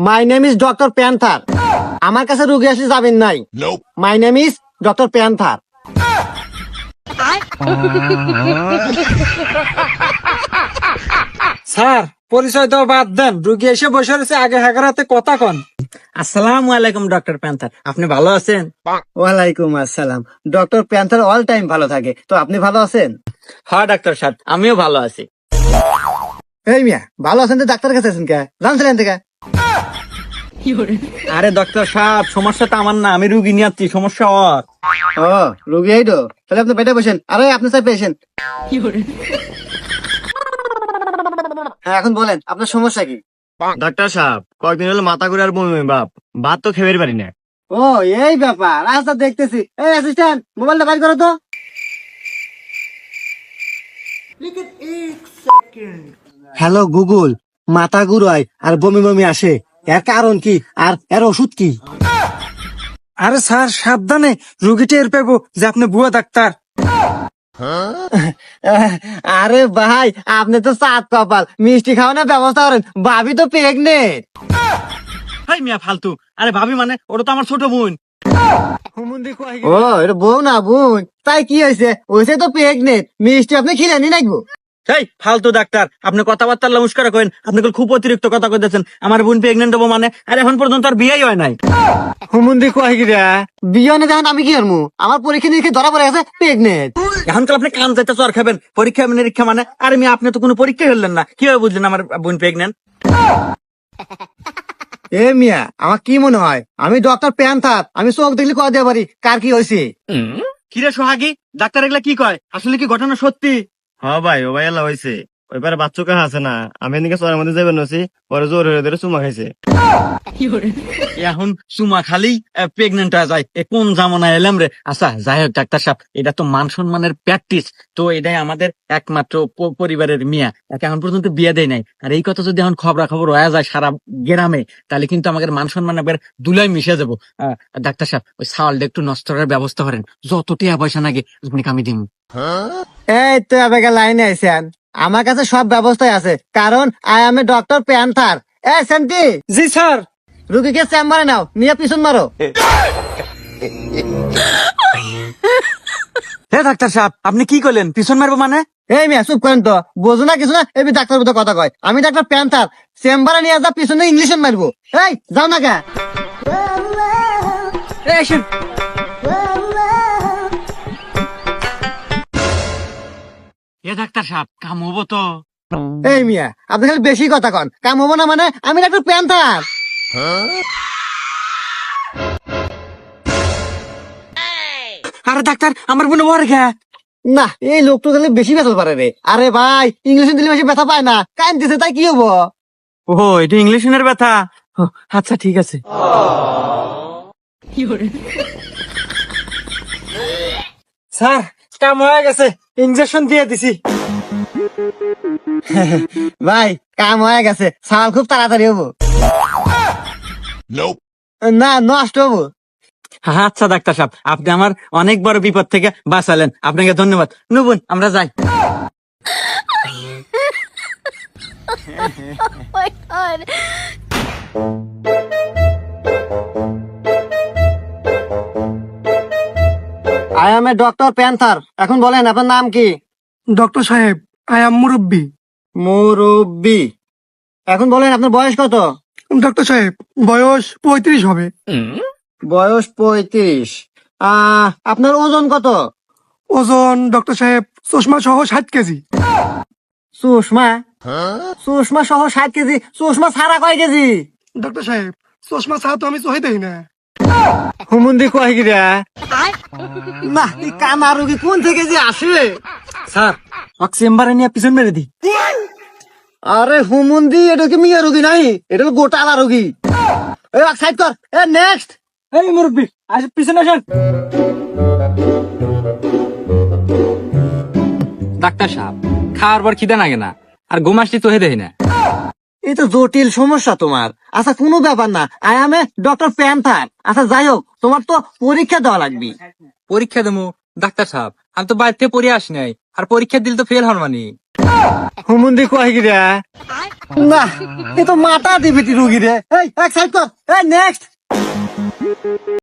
My name is doctor panther. আমার কাছে রুগী আসলে যাবেন নাই। My name is doctor panther. Sir পরিচয় তো বাদ দেন, রুগী এসে বসে রয়েছে, আগে হাতে কথা কন। আসসালামু আলাইকুম ডক্টর প্যান্থার, আপনি ভালো আছেন? ওয়ালাইকুম আসসালাম। ডক্টর প্যান্থার অল টাইম ভালো থাকে, তো আপনি ভালো আছেন? হ্যাঁ ডাক্তার সাহেব, আমিও ভালো আছি। এই মিয়া, ভালো আছেন তো ডাক্তার কাছে আছেন কে? জানছিলেন থেকে? আরে ডক্টর সাহেব, সমস্যাটা আমার না, আমি রুগী নিয়ে আসছি, সমস্যা ওর। ও রুগী এই তো, তাহলে আপনি বেডে বসেন। আরে আপনি স্যার পেশেন্ট। হ্যাঁ এখন বলেন আপনার সমস্যা কি? ডাক্তার সাহেব, কয়েকদিন হলো মাথা ঘুরে আর বমি বমি ভাব, ভাত তো খেতে পারি না। ও এই ব্যাপার, আচ্ছা দেখতেছি। এই অ্যাসিস্ট্যান্ট, মোবাইলটা বাইর করো তো। হ্যালো গুগল, মাথা ঘুরায় আর বমি বমি আসে, এর কারণ কি আর এর ওষুধ কি? আরে স্যার সাবধানে, রুগী টের পেবো যে আপনি বুয়া ডাক্তার। আরে ভাই, আপনি তো সাত কপাল, মিষ্টি খাওয়ানোর ব্যবস্থা করেন, ভাবি তো প্রেগনেন্ট। হাই মিয়া ফালতু, আরে ভাবি মানে ওটা তো আমার ছোট বোন। ও এটা বউ না বোন, তাই কি হয়েছে? ওইসে তো প্রেগনেন্ট, মিষ্টি আপনি খিলানি নাকবো। এই ফালতু ডাক্তার, আপনি কথাবার্তা নমস্কার করেন, আপনি খুব অতিরিক্ত কথা কইতেছেন। আমার বোন প্রেগনেন্ট হবো মানে, আর এখন পর্যন্ত আর বিয়েই হয় নাই। হুমুন্দি কয় গিরা বিয়ে না, দেখেন আমি কি করবো? আমার পরীক্ষা নিরীক্ষা ধরা পড়ে গেছে প্রেগনেন্ট। এখনকাল আপনি কান যাইতে চর খাবেন, পরীক্ষা নিরীক্ষা মানে? আরে মিয়া, আপনি তো কোনো পরীক্ষাই হলেন না, কিভাবে বুঝলেন আমার বোন প্রেগনেন্ট? এ মিয়া, আমার কি মনে হয় আমি ডক্টর প্যান্থার, আমি চোখ দেখলে কয় দিতে পারি কার কি হয়েছে। কিরে সোহাগী, ডাক্তার এগুলা কি কয়? আসলে কি ঘটনা সত্যি? হ্যাঁ ভাই, ও ভাই এলা হয়েছে। ওইবারে বাচ্চুকে আছে না, আমি এদিকে চরের মধ্যে যাবেন নছি, পরে জোর হয়ে ধরে চুমা খাইছে। এখন চুমা খালি প্রেগনেন্ট হয়ে যায়, এ কোন জামানায় এলাম রে? আচ্ছা যাই হোক ডাক্তার সাহেব, এটা তো মান সম্মানের প্র্যাকটিস, তো এটাই আমাদের একমাত্র পরিবারের মিয়া, একে এখন পর্যন্ত বিয়ে দেয় নাই। আর এই কথা যদি এখন খবরাখবর হয়ে যায় সারা গ্রামে, তাহলে কিন্তু আমাদের মান সম্মান একবার দুলাই মিশে যাবো। ডাক্তার সাহেব, ওই চাউলটা একটু নষ্ট করার ব্যবস্থা করেন, যত টাকা পয়সা লাগে আমি দিন। এই তো আবেগে লাইনে আইছেন, আমার কাছে সব ব্যবস্থাই আছে, কারণ I am a doctor panther. এ শান্তি, জি স্যার। রুগীকে চেম্বারে নাও, নিয়ে পিছন মারো। হে ডাক্তার সাহেব, আপনি কি করলেন? পিছন মারবো মানে? এই মিয়া চুপ করেন তো, বোঝো না কিছু না, এবি ডাক্তার মতো কথা কয়। আমি ডাক্তার প্যান্থার, চেম্বারে নিয়ে যা, পিছনে ইংলিশে মারবো। এই যাও না কে? এই আসেন। এ ডাক্তার সাহেব, কাম হবো তো? এই মিয়া, আপনি খালি বেশি কথা কন, কাম হবো না মানে? আমি ডাক্তার প্যান্থার। আরে ডাক্তার, আমার বোন ওর ঘা। না, এই লোক তো খালি বেশি ব্যথা পারে রে। আরে ভাই, ইংলিশে দিলে বেশি ব্যথা পায় না, কান দিছে তাই কি হবো? ও এটা ইংলিশের ব্যথা? ও, আচ্ছা ঠিক আছে। স্যার কাম হয়ে গেছে, ইনজেকশন দিয়ে দিছি। ভাই কাম হয়ে গেছে, সাল খুব তাড়াতাড়ি হবো। না নষ্ট হবো। আচ্ছা ডাক্তার সাহেব, আপনি আমার অনেক বড় বিপদ থেকে বাঁচালেন, আপনাকে ধন্যবাদ। নুবুন আমরা যাই। my god. I am a doctor panther. এখন বলেন আপনার নাম কি? ডক্টর সাহেব, আই এম মুরব্বী। মুরব্বি। এখন বলেন আপনার বয়স কত? ডক্টর সাহেব, বয়স 35 হবে। বয়স 35। আপনার ওজন কত? ওজন ডক্টর সাহেব চশমা সহ 60 কেজি। সুষমা? সুষমা সহ 60 কেজি? সুষমা ছাড়া কয় কেজি? ডক্টর সাহেব, চশমা ছাড়া তো আমি সহি দেই না। হুমুন্দি কয় গিরা না, এই কানা রোগী কোন থেকে যে আসে? স্যার ওকে চেম্বারে নিয়ে পিছন মেরে দি। আরে হুমুন্দি, এটা কি মিয়া রোগী নাই, এটা হলো গোটালা রোগী। এই সাইড কর। এ নেক্সট। এই মুরব্বী, আজ পিছনে আসেন। ডাক্তার সাহেব, খাওয়ার পর খিদে লাগে না, আর ঘুম আসলে তো দেয় না। এই তো জটিল সমস্যা তোমার। আচ্ছা কোনো ব্যাপার না, I am a doctor panther. আচ্ছা যাই হোক, তোমার তো পরীক্ষা দেওয়া লাগবে। পরীক্ষা দেবো? ডাক্তার সাহেব, আমি তো বাড়িতে পড়ে আসি নাই, আর পরীক্ষা দিলে তো ফেল হন মানে। হুমুন্দি কয় কি রে না এ তো মাথা দিবিটি রুগী রে এই এক সাইড কর এই নেক্সট